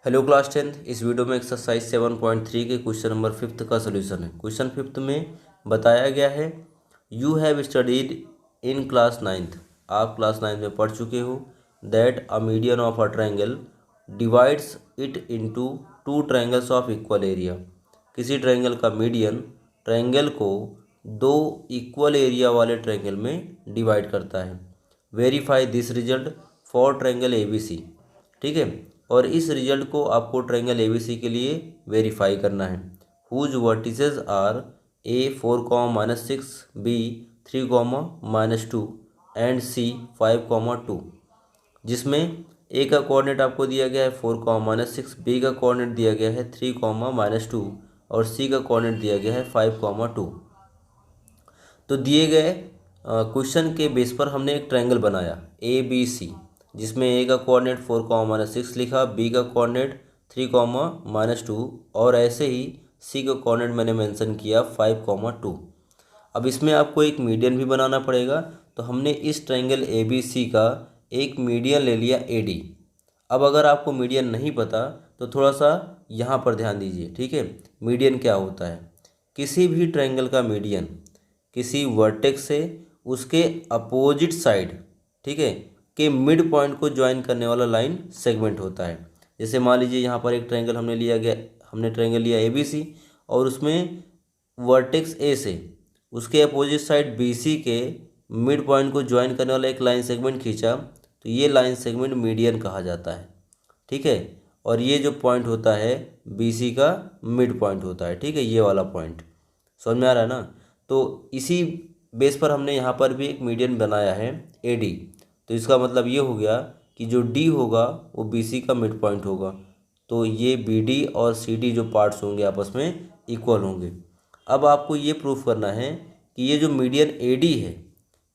Hello class 10th। इस video में exercise 7.3 के क्वेश्चन नंबर 5 का सोल्यूशन है। क्वेश्चन 5 में बताया गया है you have studied in class 9th, आप क्लास 9 में पढ़ चुके हो, that a median of a triangle divides it into two triangles of equal area. किसी ट्रायंगल का मीडियन ट्रायंगल को दो इक्वल एरिया वाले ट्रायंगल में डिवाइड करता है। Verify this result for triangle ABC। ठीक है, और इस रिजल्ट को आपको ट्रायंगल ABC के लिए वेरीफाई करना है। Whose vertices are A4, -6, B3, -2 and C5, 2, जिसमें ए का कोऑर्डिनेट आपको दिया गया है 4, -6, बी का कोऑर्डिनेट दिया गया है 3, -2 और सी का कोऑर्डिनेट दिया गया है 5, 2। तो दिए गए क्वेश्चन के बेस पर हमने एक ट्रायंगल बनाया ABC, जिसमें ए का कोऑर्डिनेट 4, -6 लिखा, बी का कोऑर्डिनेट 3, -2 और ऐसे ही सी का कोऑर्डिनेट मैंने मेंशन किया 5, 2। अब इसमें आपको एक मीडियन भी बनाना पड़ेगा, तो हमने इस ट्रायंगल ABC का एक मीडियन ले लिया AD। अब अगर आपको मीडियन नहीं पता तो थोड़ा सा यहाँ पर ध्यान दीजिए। ठीक है, मीडियन क्या होता है? किसी भी ट्रायंगल का मीडियन किसी वर्टेक्स से उसके अपोजिट साइड, ठीक है, के मिड पॉइंट को ज्वाइन करने वाला लाइन सेगमेंट होता है। जैसे मान लीजिए यहाँ पर एक ट्रायंगल हमने ट्रायंगल लिया ABC और उसमें वर्टेक्स A से उसके अपोजिट साइड BC के मिड पॉइंट को ज्वाइन करने वाला एक लाइन सेगमेंट खींचा, तो ये लाइन सेगमेंट मीडियन कहा जाता है। ठीक है, और ये जो पॉइंट होता है BC का मिड पॉइंट होता है। ठीक है, ये वाला पॉइंट समझ में आ रहा है ना? तो इसी बेस पर हमने यहाँ पर भी एक मीडियन बनाया है AD। तो इसका मतलब ये हो गया कि जो D होगा वो BC का मिड पॉइंट होगा, तो ये BD और CD जो पार्ट्स होंगे आपस में इक्वल होंगे। अब आपको ये प्रूफ करना है कि ये जो मीडियन AD है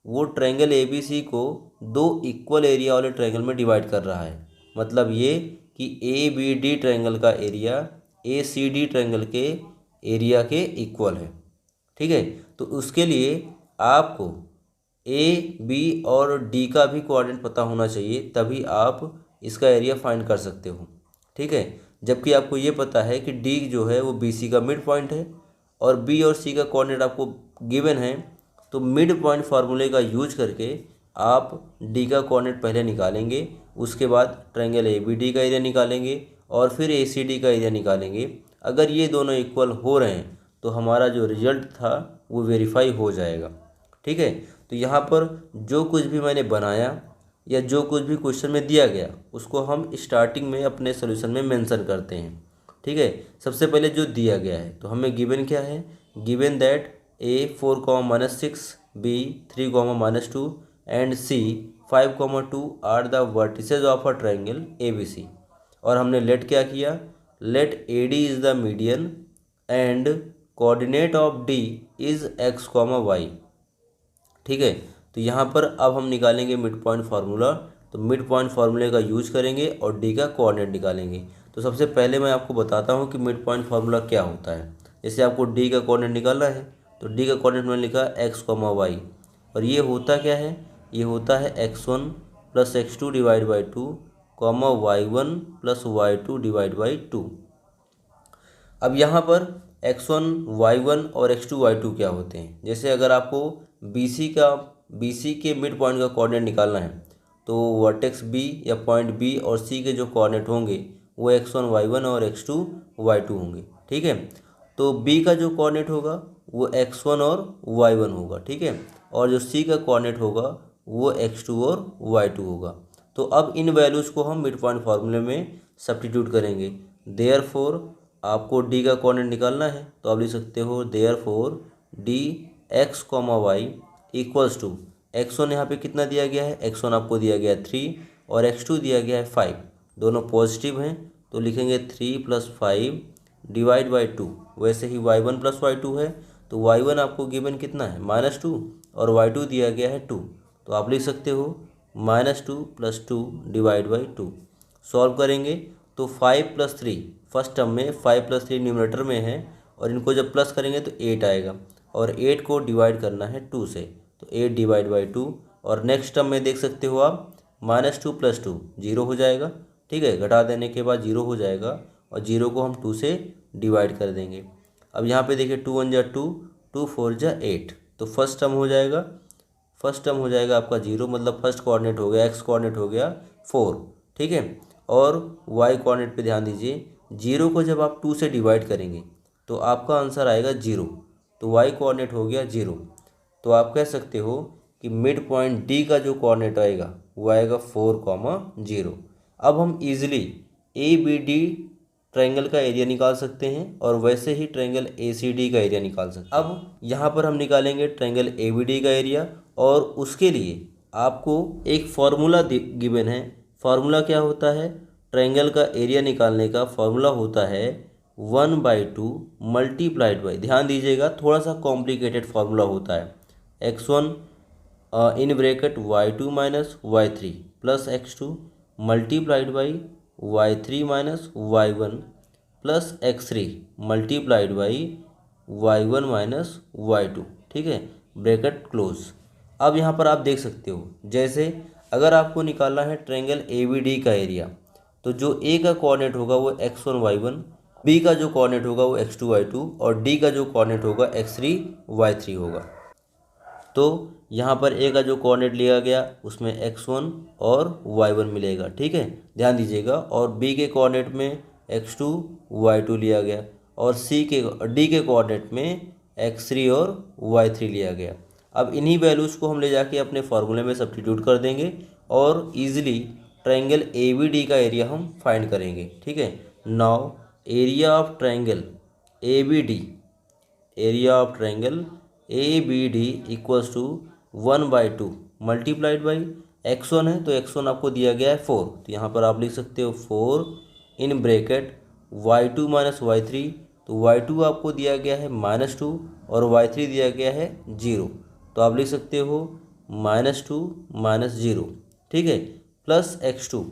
वो ट्रायंगल ABC को दो इक्वल एरिया वाले ट्रायंगल में डिवाइड कर रहा है। मतलब ये कि ABD ट्रायंगल का एरिया ACD ट्रायंगल के एरिया के इक्वल है। ठीक है, तो उसके लिए आपको AB और D का भी कोऑर्डिनेट पता होना चाहिए, तभी आप इसका एरिया फाइंड कर सकते हो। ठीक है, जबकि आपको ये पता है कि D जो है वो BC का मिड पॉइंट है और B और C का कोऑर्डिनेट आपको गिवन है, तो मिड पॉइंट फार्मूले का यूज करके आप D का कोऑर्डिनेट पहले निकालेंगे, उसके बाद ट्रायंगल ABD का एरिया निकालेंगे और फिर ACD का एरिया निकालेंगे। अगर ये दोनों इक्वल हो रहे हैं तो हमारा जो रिजल्ट था वो वेरीफाई हो जाएगा। ठीक है, तो यहाँ पर जो कुछ भी मैंने बनाया या जो कुछ भी क्वेश्चन में दिया गया उसको हम स्टार्टिंग में अपने सोल्यूशन में मेंशन करते हैं। ठीक है, सबसे पहले जो दिया गया है तो हमें गिवन क्या है? Given that A4, -6, B3, -2 and C5, 2 are the vertices of a triangle ABC। और हमने लेट क्या किया? Let AD is the median and coordinate of D is X, Y। ठीक है, तो यहाँ पर अब हम निकालेंगे मिड पॉइंट फार्मूला। तो मिड पॉइंट फार्मूले का यूज करेंगे और D का कोऑर्डिनेट निकालेंगे। तो सबसे पहले मैं आपको बताता हूँ कि मिड पॉइंट फार्मूला क्या होता है। जैसे आपको D का कोऑर्डिनेट निकालना है तो D का कोऑर्डिनेट मैंने लिखा X, Y, और ये होता क्या है? ये होता है X1 + X2 / 2, Y1 + Y2 / 2। अब यहाँ पर X1, Y1 और X2, Y2 क्या होते हैं? जैसे अगर आपको BC के मिड पॉइंट का कोऑर्डिनेट निकालना है तो वर्टेक्स B या पॉइंट B और C के जो कोऑर्डिनेट होंगे वो X1, Y1 और X2, Y2 होंगे। ठीक है, तो B का जो कोऑर्डिनेट होगा वो X1 और Y1 होगा। ठीक है, और जो C का कोऑर्डिनेट होगा वो X2 और Y2 होगा। तो अब इन वैल्यूज़ को हम मिड पॉइंट फार्मूले में सब्स्टिट्यूट करेंगे। देयरफॉर आपको D का कोऑर्डिनेट निकालना है तो आप लिख सकते हो therefore D X, Y equals to X1 यहाँ पे कितना दिया गया है? X1 आपको दिया गया है 3 और X2 दिया गया है 5, दोनों पॉजिटिव हैं तो लिखेंगे 3 + 5 / 2। वैसे ही Y1 + Y2 है तो Y1 आपको गिवन कितना है? -2 और Y2 दिया गया है 2, तो आप लिख सकते हो -2 + 2 / 2। सॉल्व करेंगे तो 5 + 3 फर्स्ट टर्म में 5 + 3 न्यूमरेटर में है और इनको जब प्लस करेंगे तो 8 आएगा और 8 को डिवाइड करना है 2 से, तो 8 / 2। और नेक्स्ट टर्म में देख सकते हो आप -2 + 2 0 हो जाएगा, ठीक है। घटा देने के बाद 0 हो जाएगा और 0 को हम 2 से डिवाइड कर देंगे। अब यहाँ पे देखिए 2 × 1 = 2, 2 × 4 = 8, तो फर्स्ट टर्म हो जाएगा, फर्स्ट टर्म हो जाएगा आपका 0, मतलब फर्स्ट कोऑर्डिनेट हो गया, एक्स कोऑर्डिनेट हो गया 4, ठीक है। और वाई कोऑर्डिनेट पे ध्यान दीजिए, 0 को जब आप 2 से डिवाइड करेंगे तो आपका आंसर आएगा 0, तो वाई कोऑर्डिनेट हो गया 0। तो आप कह सकते हो कि मिड पॉइंट डी का जो कोऑर्डिनेट आएगा वो आएगा 4, 0। अब हम easily A B D triangle का एरिया निकाल सकते हैं और वैसे ही ट्रायंगल ए सी डी का एरिया निकाल सकते हैं। अब यहाँ पर हम निकालेंगे ट्रायंगल ए बी डी का एरिया, और उसके लिए आपको एक फार्मूला गिवन है। फार्मूला क्या होता है? ट्रायंगल का एरिया निकालने का फार्मूला होता है 1/2 मल्टीप्लाइड बाई, ध्यान दीजिएगा थोड़ा सा कॉम्प्लिकेटेड फार्मूला होता है, x1 in bracket y2 - y3 plus x2 multiplied by y3 - y1 plus x3 multiplied by y1 - y2, ठीक है, ब्रैकेट क्लोज। अब यहाँ पर आप देख सकते हो, जैसे अगर आपको निकालना है ट्रायंगल ए बी डी का एरिया, तो जो ए का कोऑर्डिनेट होगा वो x1 y1, बी का जो कोऑर्डिनेट होगा वो x2 y2 और डी का जो कोऑर्डिनेट होगा x3 y3 होगा। तो यहाँ पर ए का जो कोऑर्डिनेट लिया गया उसमें x1 और y1 मिलेगा, ठीक है, ध्यान दीजिएगा। और बी के कोऑर्डिनेट में x2 y2 लिया गया और डी के कोऑर्डिनेट में x3 और y3 लिया गया। अब इन्हीं वैल्यूज़ को हम ले जाके अपने फार्मूले में सब्स्टिट्यूट कर देंगे और easily triangle A B D का एरिया हम फाइंड करेंगे, ठीक है। Now area of triangle A B D, area of triangle A B D equals to 1/2 multiplied by x1 है, तो x1 आपको दिया गया है 4, तो यहाँ पर आप लिख सकते हो 4 इन ब्रैकेट y2 - y3, तो y2 आपको दिया गया है -2 और y3 दिया गया है 0, तो आप लिख सकते हो -2 - 0, ठीक है, प्लस x2,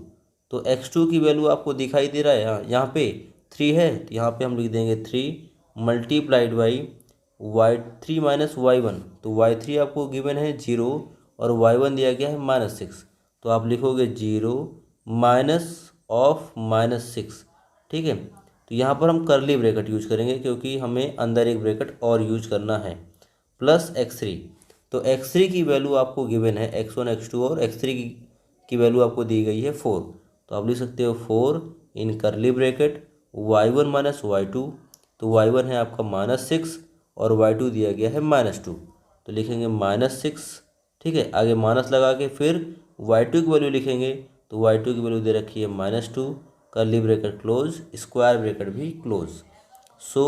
तो x2 की वैल्यू आपको दिखाई दे रहा है यहाँ पे 3 है, तो यहाँ पे हम लिख देंगे 3 मल्टीप्लाइड बाई y3 - y1, तो y3 आपको गिवन है 0 और y1 दिया गया है -6, तो आप लिखोगे 0 माइनस ऑफ -6, ठीक है। तो यहाँ पर हम करली ब्रैकेट यूज करेंगे क्योंकि हमें अंदर एक ब्रैकेट और यूज करना है, प्लस x3, तो x3 की वैल्यू आपको गिवन है x1 x2 और x3 की वैल्यू आपको दी गई है 4, तो आप लिख सकते हो 4 इन करली ब्रैकेट y1 - y2, तो y1 है आपका -6 और y2 दिया गया है -2, तो लिखेंगे -6, ठीक है, आगे माइनस लगा के फिर y2 की वैल्यू लिखेंगे, तो y2 की वैल्यू दे रखी है -2, करली ब्रैकेट क्लोज, स्क्वायर ब्रैकेट भी क्लोज। सो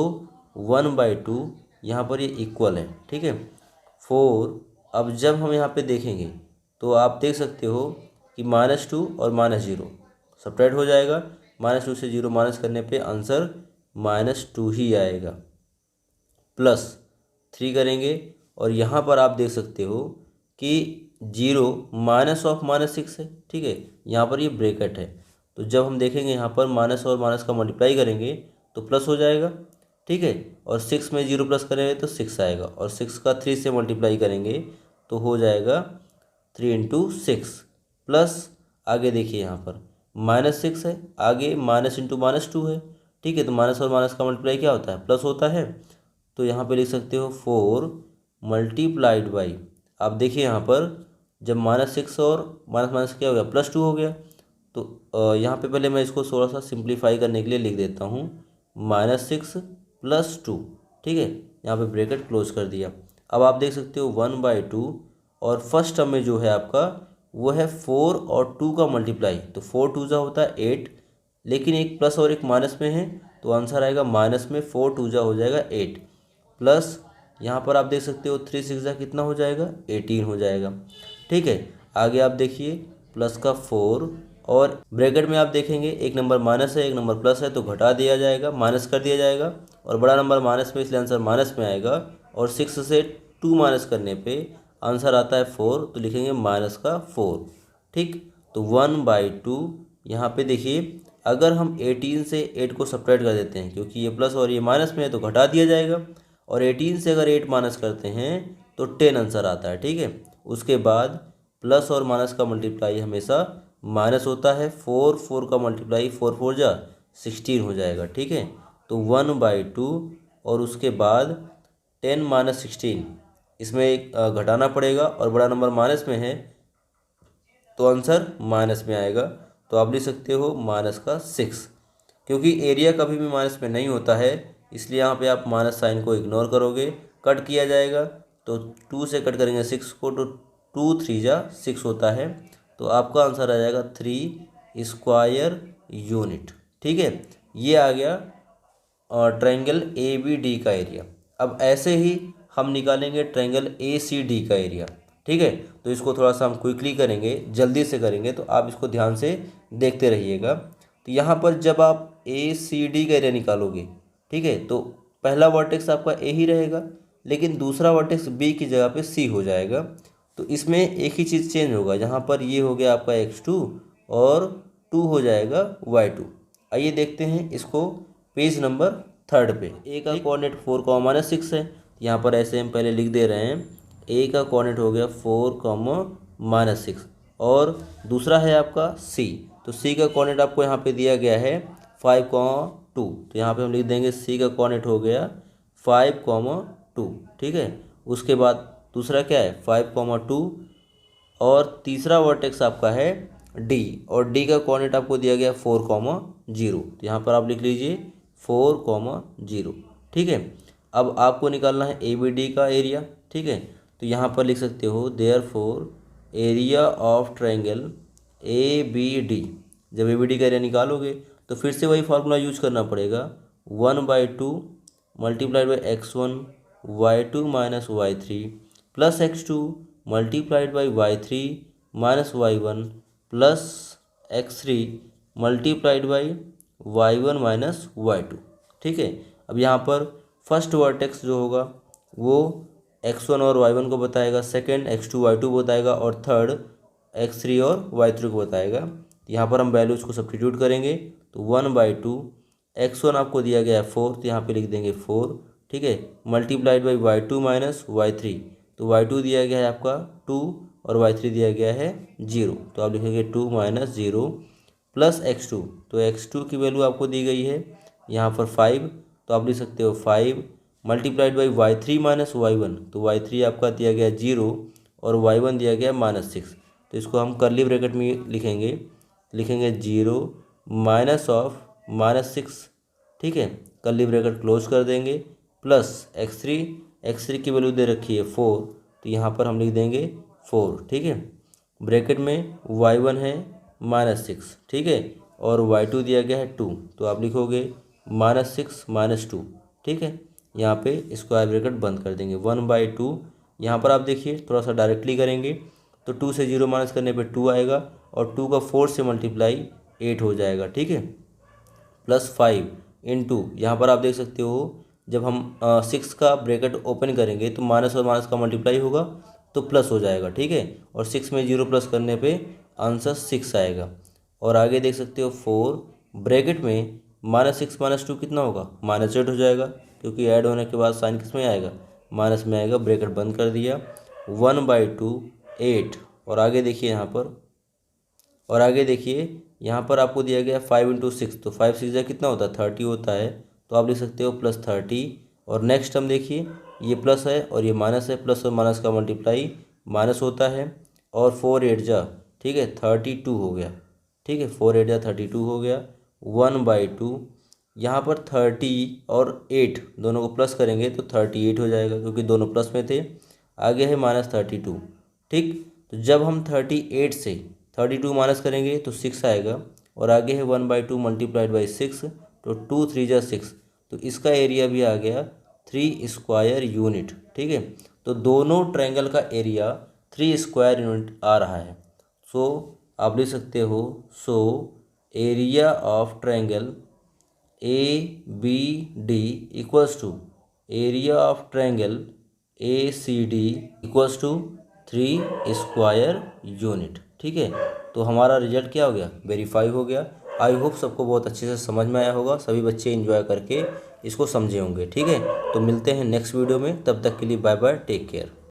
1/2 यहाँ पर ये इक्वल है, ठीक है, 4। अब जब हम यहाँ पे देखेंगे तो आप देख सकते हो कि -2 और -0 सब्ट्रैक्ट हो जाएगा, -2 से 0 माइनस करने पे आंसर -2 ही आएगा, प्लस 3 करेंगे और यहाँ पर आप देख सकते हो कि 0 माइनस ऑफ -6 है, ठीक है, यहाँ पर ये ब्रैकेट है, तो जब हम देखेंगे यहाँ पर माइनस और माइनस का मल्टीप्लाई करेंगे तो प्लस हो जाएगा, ठीक है, और 6 में 0 प्लस करेंगे तो 6 आएगा और 6 का 3 से मल्टीप्लाई करेंगे तो हो जाएगा 3 × 6, प्लस आगे देखिए यहाँ पर -6 है, आगे माइनस इंटू -2 है, ठीक है, तो माइनस और माइनस का मल्टीप्लाई क्या होता है? प्लस होता है, तो यहाँ पे लिख सकते हो 4 मल्टीप्लाइड बाई, आप देखिए यहाँ पर जब -6 और माइनस क्या हो गया, +2 हो गया, तो यहाँ पे पहले मैं इसको थोड़ा सा सिंप्लीफाई करने के लिए लिख देता हूँ -6 + 2, ठीक है, यहाँ पे ब्रैकेट क्लोज कर दिया। अब आप देख सकते हो 1/2 और फर्स्ट टर्म में जो है आपका वो है 4 और 2 का मल्टीप्लाई, तो 4 2 होता है 8, लेकिन एक प्लस और एक माइनस में है, तो आंसर आएगा माइनस में 4 2 हो जाएगा 8, प्लस यहाँ पर आप देख सकते हो 3 6 कितना हो जाएगा, 18 हो जाएगा, ठीक है। आगे आप देखिए प्लस का 4 और ब्रैकेट में आप देखेंगे एक नंबर माइनस है एक नंबर प्लस है, तो घटा दिया जाएगा, माइनस कर दिया जाएगा, और बड़ा नंबर माइनस में इसलिए आंसर माइनस में आएगा, और 6 से 2 माइनस करने पे आंसर आता है 4, तो लिखेंगे -4, ठीक। तो 1/2 यहाँ पे देखिए अगर हम 18 से 8 को सब्ट्रैक्ट कर देते हैं, क्योंकि ये प्लस और ये माइनस में है तो घटा दिया जाएगा, और 18 से अगर 8 माइनस करते हैं तो 10 आंसर आता है, ठीक है। उसके बाद प्लस और माइनस का मल्टीप्लाई हमेशा माइनस होता है। 4 का मल्टीप्लाई 4 4 जा 16 हो जाएगा, ठीक है। तो 1/2 और उसके बाद 10 माइनस 16, इसमें एक घटाना पड़ेगा और बड़ा नंबर माइनस में है तो आंसर माइनस में आएगा। तो आप लिख सकते हो माइनस का 6, क्योंकि एरिया कभी भी माइनस में नहीं होता है, इसलिए यहाँ पे आप माइनस साइन को इग्नोर करोगे। कट किया जाएगा तो 2 से कट करेंगे 6 को तो 2 3 जा 6 होता है। तो आपका आंसर आ जाएगा 3 स्क्वायर यूनिट, ठीक है। ये आ गया ट्रायंगल ए बी डी का एरिया। अब ऐसे ही हम निकालेंगे ट्रायंगल ए सी डी का एरिया, ठीक है। तो इसको थोड़ा सा हम क्विकली करेंगे, जल्दी से करेंगे, तो आप इसको ध्यान से देखते रहिएगा। तो यहाँ पर जब आप ए सी डी का एरिया निकालोगे, ठीक है, तो पहला वर्टेक्स आपका ए ही रहेगा, लेकिन दूसरा वर्टेक्स बी की जगह पे सी हो जाएगा। तो इसमें एक ही चीज़ चेंज होगा, यहाँ पर ये हो गया आपका x2 और 2 हो जाएगा y2। आइए देखते हैं इसको पेज नंबर 3 पे। ए का कोऑर्डिनेट 4, -6 है, यहाँ पर ऐसे हम पहले लिख दे रहे हैं। ए का कोऑर्डिनेट हो गया 4, -6 और दूसरा है आपका सी। तो सी का कोऑर्डिनेट आपको यहाँ पे दिया गया है 5, 2। तो यहाँ पे हम लिख देंगे सी का कोऑर्डिनेट हो गया 5, 2, ठीक है। उसके बाद दूसरा क्या है 5, 2 और तीसरा वर्टेक्स आपका है डी, और डी का कोऑर्डिनेट आपको दिया गया 4, 0। तो यहाँ पर आप लिख लीजिए 4, 0, ठीक है। अब आपको निकालना है ए बी डी का एरिया, ठीक है। तो यहाँ पर लिख सकते हो therefore area of triangle A B D. जब ए बी डी का एरिया निकालोगे तो फिर से वही फार्मूला यूज करना पड़ेगा, 1/2 multiplied by x1 y2 minus y3 plus x2 multiplied by y3 minus y1 plus x3 multiplied by y1 minus y2, ठीक है। अब यहाँ पर फर्स्ट वर्टेक्स जो होगा वो x1 और y1 को बताएगा, सेकंड x2 y2 बताएगा और थर्ड x3 और y3 को बताएगा। यहाँ पर हम वैल्यूज को सब्स्टिट्यूट करेंगे तो 1/2 x1 आपको दिया गया है 4, तो यहाँ पे लिख देंगे 4, ठीक है, multiplied by y2 minus y3। तो y2 दिया गया है आपका 2 और y3 दिया गया है 0, तो आप लिखेंगे 2 माइनस 0 प्लस x2। तो x2 की वैल्यू आपको दी गई है यहाँ पर 5, तो आप लिख सकते हो 5 multiplied by y3 minus y1। तो y3 आपका दिया गया 0 और y1 दिया गया -6। तो इसको हम कर्ली ब्रैकेट में लिखेंगे 0 माइनस ऑफ -6, ठीक है, कर्ली ब्रैकेट क्लोज कर देंगे, प्लस x3 की वैल्यू दे रखी है 4, तो यहाँ पर हम लिख देंगे 4, ठीक है। ब्रैकेट में y1 है -6, ठीक है, और y2 दिया गया है 2, तो आप लिखोगे -6 - 2, ठीक है। यहाँ पे स्क्वायर ब्रैकेट बंद कर देंगे 1/2। यहाँ पर आप देखिए थोड़ा सा डायरेक्टली करेंगे तो 2 से 0 माइनस करने पे 2 आएगा और 2 का 4 से मल्टीप्लाई 8 हो जाएगा, ठीक है, प्लस 5 इंटू यहाँ पर आप देख सकते हो जब हम 6 का ब्रैकेट ओपन करेंगे तो माइनस और माइनस का मल्टीप्लाई होगा तो प्लस हो जाएगा, ठीक है, और 6 में 0 प्लस करने पे आंसर 6 आएगा। और आगे देख सकते हो 4 ब्रैकेट में -6 - 2 कितना होगा -8 हो जाएगा, क्योंकि ऐड होने के बाद साइन किस में आएगा माइनस में आएगा। ब्रैकेट बंद कर दिया 1/2 8, और आगे देखिए यहाँ पर आपको दिया गया 5 × 6, तो 5 6 कितना होता है 30 होता है, तो आप लिख सकते हो +30। और नेक्स्ट हम देखिए ये प्लस है और ये माइनस है, प्लस और माइनस का मल्टीप्लाई माइनस होता है, और 4 8 जा, ठीक है, 32 हो गया, ठीक है, 4 8 जा 32 हो गया 1/2। यहाँ पर 30 और 8 दोनों को प्लस करेंगे तो 38 हो जाएगा, क्योंकि दोनों प्लस में थे। आगे है -32, ठीक। तो जब हम 38 से 32 माइनस करेंगे तो 6 आएगा, और आगे है 1/2 मल्टीप्लाइड बाई 6, तो 2 3 जा 6, तो इसका एरिया भी आ गया 3 स्क्वायर यूनिट, ठीक है। तो दोनों ट्रायंगल का एरिया 3 स्क्वायर यूनिट आ रहा है। सो आप लिख सकते हो area of triangle A B D equals to area of triangle A C D equals to 3 square unit, ठीक है। तो हमारा रिजल्ट क्या हो गया वेरीफाई हो गया। आई होप सबको बहुत अच्छे से समझ में आया होगा, सभी बच्चे एंजॉय करके इसको समझे होंगे, ठीक है। तो मिलते हैं नेक्स्ट वीडियो में, तब तक के लिए बाय बाय, टेक केयर।